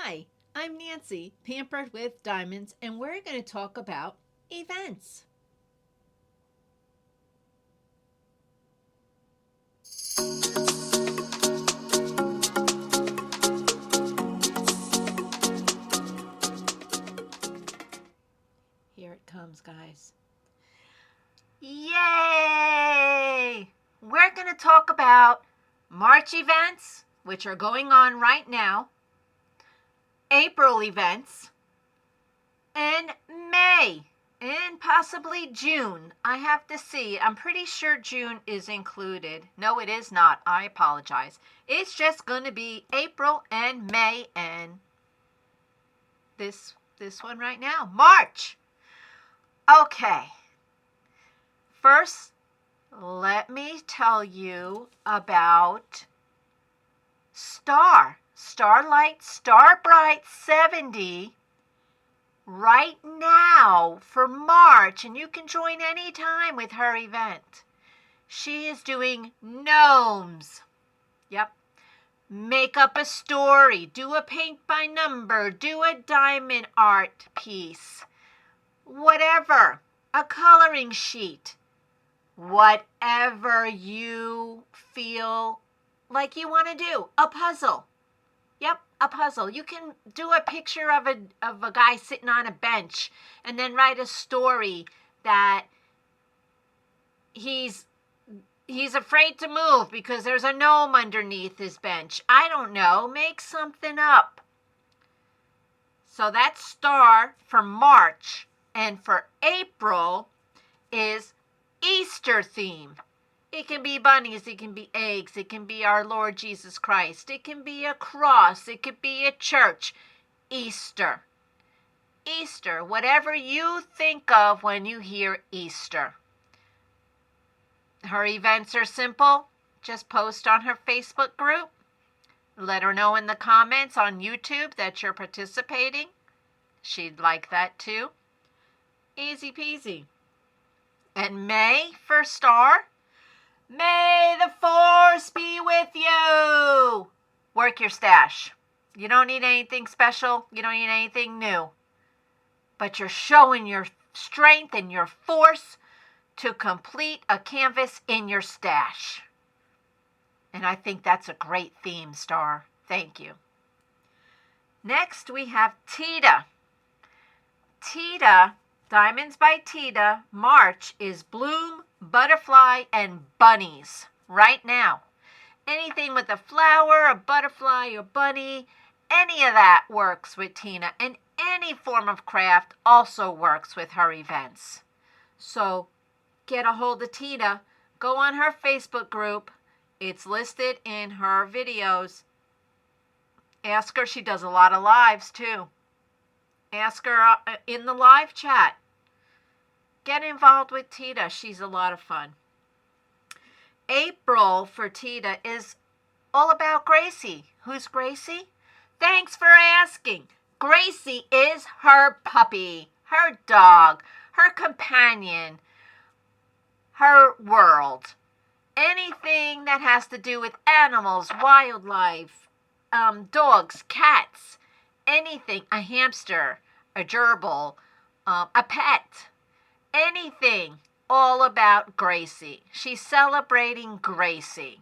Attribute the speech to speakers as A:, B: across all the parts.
A: Hi, I'm Nancy, Pampered with Diamonds, and we're going to talk about events. Here it comes, guys. Yay! We're going to talk about March events, which are going on right now, April events, and May, and possibly June. I have to see. I'm pretty sure June is included. No, it is not. I apologize. It's just going to be April and May and this one right now, March. Okay. First, let me tell you about Starlight Starbright 70 right now for March, and you can join anytime with her event. She is doing gnomes. Yep. Make up a story, do a paint by number, do a diamond art piece, whatever, a coloring sheet, whatever you feel like you want to do, a puzzle. Yep, a puzzle. You can do a picture of a guy sitting on a bench and then write a story that he's afraid to move because there's a gnome underneath his bench. I don't know. Make something up. So that star for March, and for April is Easter theme. It can be bunnies, it can be eggs, it can be our Lord Jesus Christ, it can be a cross, it could be a church. Easter. Easter, whatever you think of when you hear Easter. Her events are simple. Just post on her Facebook group. Let her know in the comments on YouTube that you're participating. She'd like that too. Easy peasy. And May for star. May the force be with you. Work your stash. You don't need anything special. You don't need anything new. But you're showing your strength and your force to complete a canvas in your stash. And I think that's a great theme, Star. Thank you. Next, we have Tita. Tita, Diamonds by Tita, March is bloom, butterfly, and bunnies right now. Anything with a flower, a butterfly, or bunny, any of that works with Tina. And any form of craft also works with her events. So get a hold of Tita. Go on her Facebook group. It's listed in her videos. Ask her. She does a lot of lives too. Ask her in the live chat. Get involved with Tita. She's a lot of fun. April for Tita is all about Gracie. Who's Gracie? Thanks for asking. Gracie is her puppy, her dog, her companion, her world. Anything that has to do with animals, wildlife, dogs, cats, anything, a hamster, a gerbil, a pet, anything, all about Gracie. She's celebrating Gracie.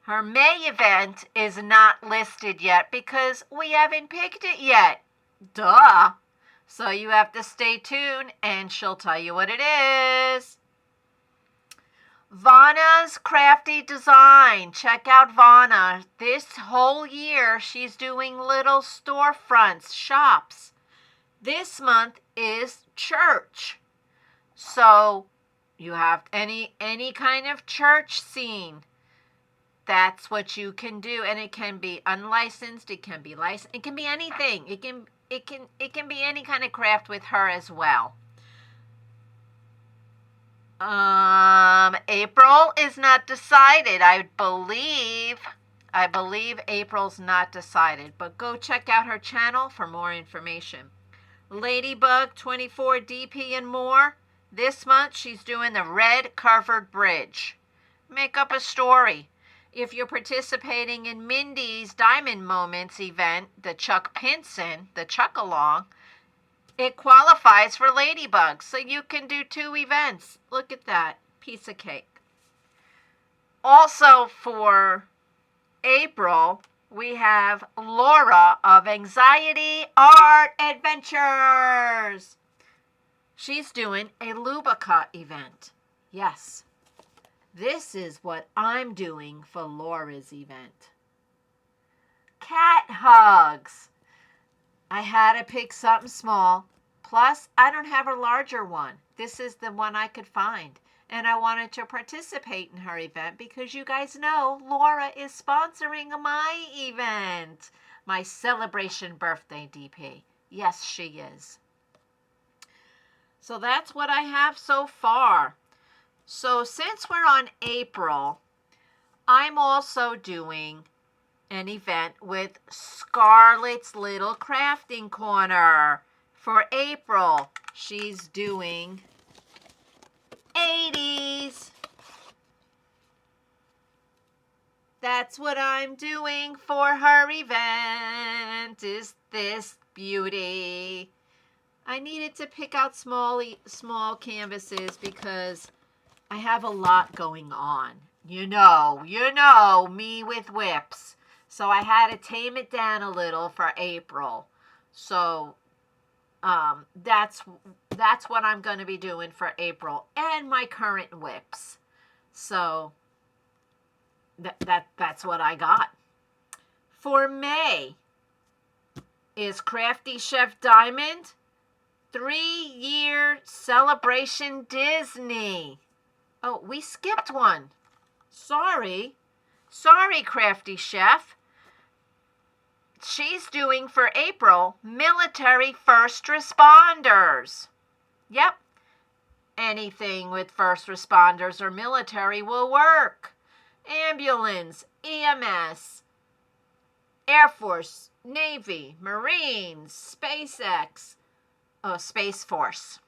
A: Her May event is not listed yet because we haven't picked it yet. Duh. So you have to stay tuned and she'll tell you what it is. Vanna's Crafty Design. Check out Vanna. This whole year she's doing little storefronts, shops. This month is church. So you have any kind of church scene. That's what you can do, and it can be unlicensed, it can be licensed, it can be anything. It can be any kind of craft with her as well. April is not decided. I believe April's not decided, but go check out her channel for more information. Ladybug 24DP and more. This month she's doing the red covered bridge. Make up a story. If you're participating in Mindy's Diamond Moments event, the Chuck Pinson, the Chuck Along, it qualifies for Ladybugs. So you can do 2 events. Look at that. Piece of cake. Also for April, we have Laura of Anxiety Art Adventures. She's doing a Lubica event. Yes. This is what I'm doing for Laura's event. Cat hugs. I had to pick something small. Plus, I don't have a larger one. This is the one I could find. And I wanted to participate in her event because you guys know Laura is sponsoring my event. My Celebration Birthday DP. Yes, she is. So that's what I have so far. So since we're on April, I'm also doing an event with Scarlet's Little Crafting Corner. For April, she's doing 80s. That's what I'm doing for her event, is this beauty. I needed to pick out small canvases because I have a lot going on. You know me with whips. So I had to tame it down a little for April. So that's what I'm going to be doing for April and my current whips. So that's what I got. For May is Crafty Chef Diamond 3-year celebration Disney. Oh, we skipped one. Sorry, Crafty Chef. She's doing for April military first responders. Yep. Anything with first responders or military will work. Ambulance, EMS, Air Force, Navy, Marines, SpaceX, Space Force.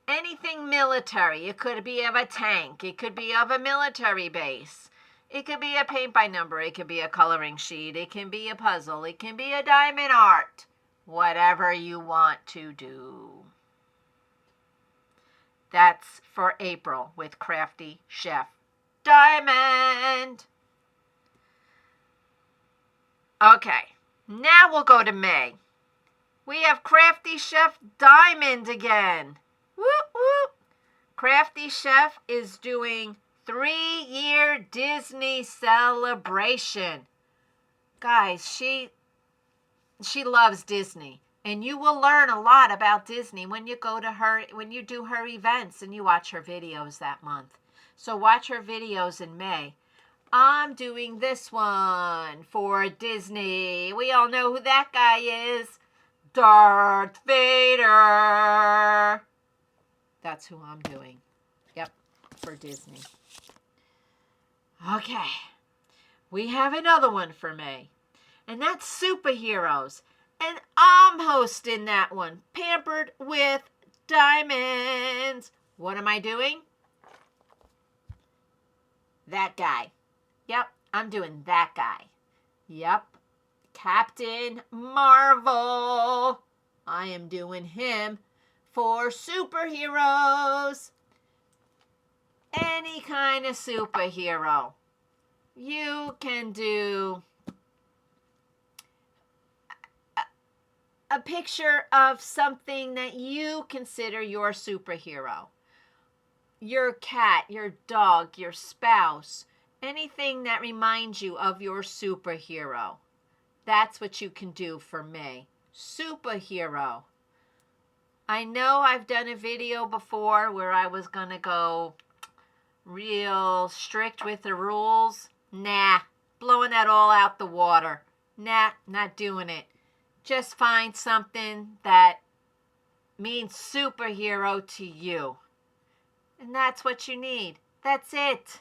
A: Anything military. It could be of a tank. It could be of a military base. It could be a paint by number. It could be a coloring sheet. It can be a puzzle. It can be a diamond art. Whatever you want to do. That's for April with Crafty Chef Diamond. Okay, now we'll go to May. We have Crafty Chef Diamond again. Whoop, whoop. Crafty Chef is doing 3-year Disney celebration. Guys, she loves Disney. And you will learn a lot about Disney when you do her events and you watch her videos that month. So watch her videos in May. I'm doing this one for Disney. We all know who that guy is. Darth Vader. That's who I'm doing. Yep, for Disney. Okay. We have another one for May. And that's superheroes. And I'm hosting that one. Pampered with Diamonds. What am I doing? That guy. Yep, I'm doing that guy. Yep, Captain Marvel. I am doing him for superheroes. Any kind of superhero. You can do a picture of something that you consider your superhero. Your cat, your dog, your spouse, anything that reminds you of your superhero. That's what you can do for May. Superhero. I know I've done a video before where I was going to go real strict with the rules. Nah, blowing that all out the water. Nah, not doing it. Just find something that means superhero to you. And that's what you need. That's it.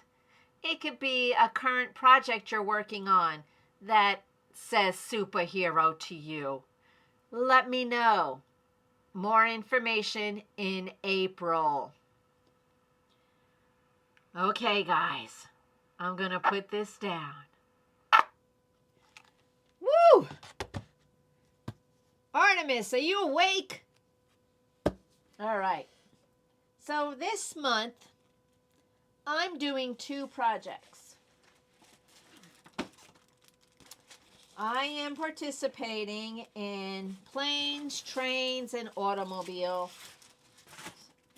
A: It could be a current project you're working on that says superhero to you. Let me know. More information in April. Okay, guys, I'm going to put this down. Woo! Artemis, are you awake? All right. So this month, I'm doing 2 projects. I am participating in planes, trains, and automobile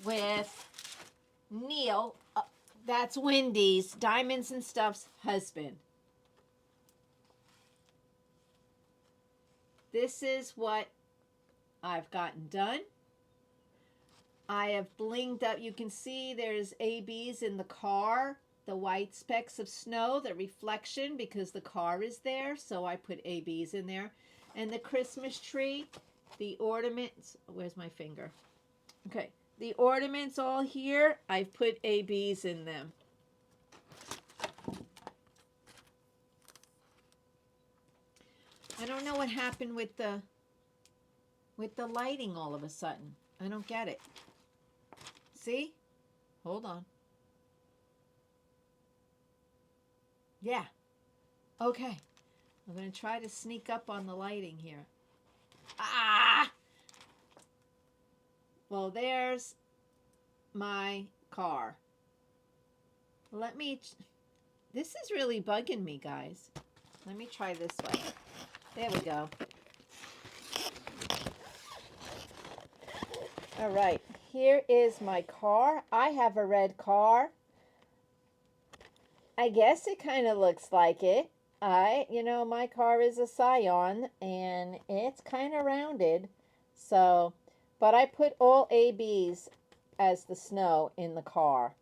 A: with Neal. That's Wendy's Diamonds and Stuff's husband. This is what I've gotten done. I have blinged up. You can see there's ABs in the car, the white specks of snow, the reflection because the car is there. So I put ABs in there. And the Christmas tree, the ornaments. Where's my finger? Okay. The ornaments all here, I've put ABs in them. I don't know what happened with the lighting all of a sudden. I don't get it. See? Hold on. Yeah. Okay. I'm going to try to sneak up on the lighting here. Ah! Well, there's my car. Let me... This is really bugging me, guys. Let me try this way. There we go. All right. Here is my car. I have a red car. I guess it kind of looks like it. My car is a Scion and it's kind of rounded. So, but I put all ABs as the snow in the car.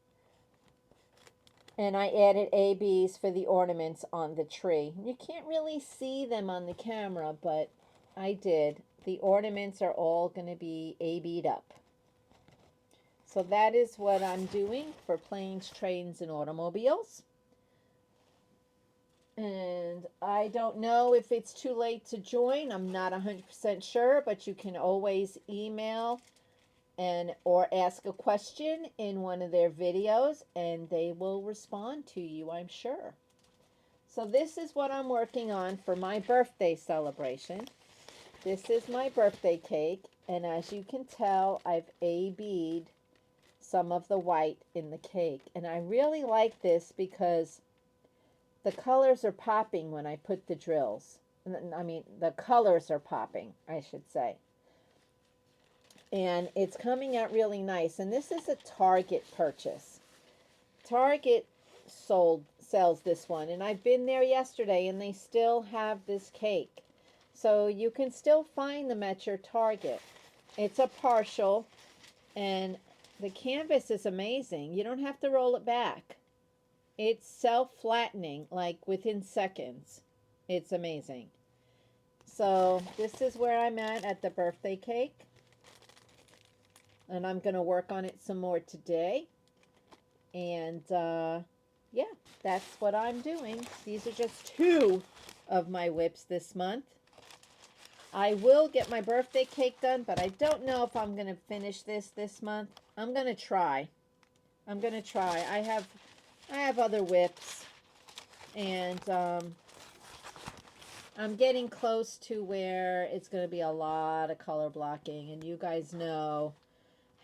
A: And I added ABs for the ornaments on the tree. You can't really see them on the camera, but I did. The ornaments are all going to be AB'd up. So that is what I'm doing for planes, trains, and automobiles. And I don't know if it's too late to join. I'm not 100% sure, but you can always email or ask a question in one of their videos, and they will respond to you, I'm sure. So this is what I'm working on for my birthday celebration. This is my birthday cake, and as you can tell, I've AB'd some of the white in the cake. And I really like this because the colors are popping when I put the drills. I mean, the colors are popping, I should say. And it's coming out really nice. And this is a Target purchase. Target sells this one. And I've been there yesterday and they still have this cake. So you can still find them at your Target. It's a partial. And the canvas is amazing. You don't have to roll it back. It's self-flattening, like within seconds. It's amazing. So this is where I'm at the birthday cake. And I'm going to work on it some more today. And yeah, that's what I'm doing. These are just 2 of my whips this month. I will get my birthday cake done, but I don't know if I'm going to finish this month. I'm going to try. I have other whips, and I'm getting close to where it's going to be a lot of color blocking, and you guys know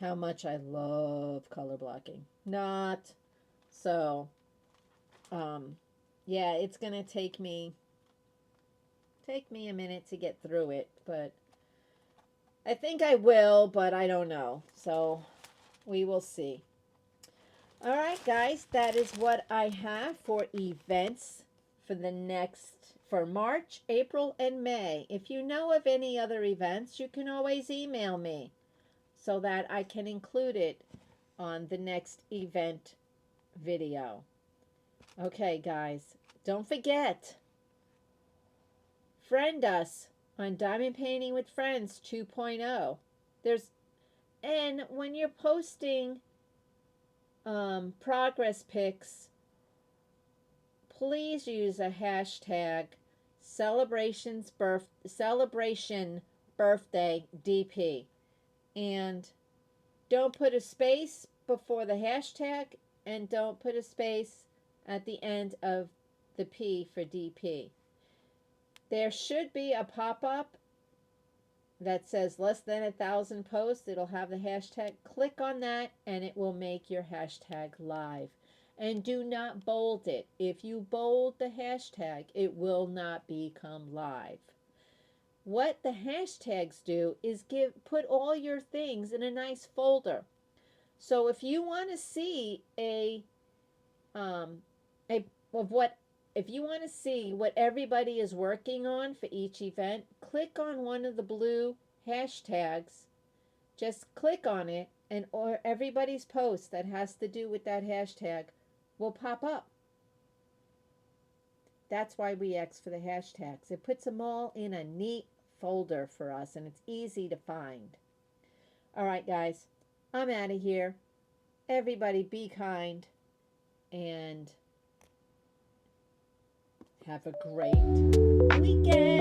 A: how much I love color blocking. Not so. Yeah, it's going to take me a minute to get through it, but I think I will, but I don't know. So we will see. All right, guys, that is what I have for events for March, April, and May. If you know of any other events, you can always email me so that I can include it on the next event video. Okay, guys, don't forget, friend us on Diamond Painting with Friends 2.0. And when you're posting progress pics, please use a hashtag celebration birthday DP.
B: And don't put a space before the hashtag, and don't put a space at the end of the P for DP. There should be a pop-up that says less than 1,000 posts. It'll have the hashtag. Click on that and it will make your hashtag live. And do not bold it. If you bold the hashtag, it will not become live. What the hashtags do is put all your things in a nice folder. So if you want to see of what if you want to see what everybody is working on for each event, click on one of the blue hashtags. Just click on it, and or everybody's post that has to do with that hashtag will pop up. That's why we ask for the hashtags. It puts them all in a neat folder for us, and it's easy to find. All right, guys, I'm out of here. Everybody be kind and have a great weekend.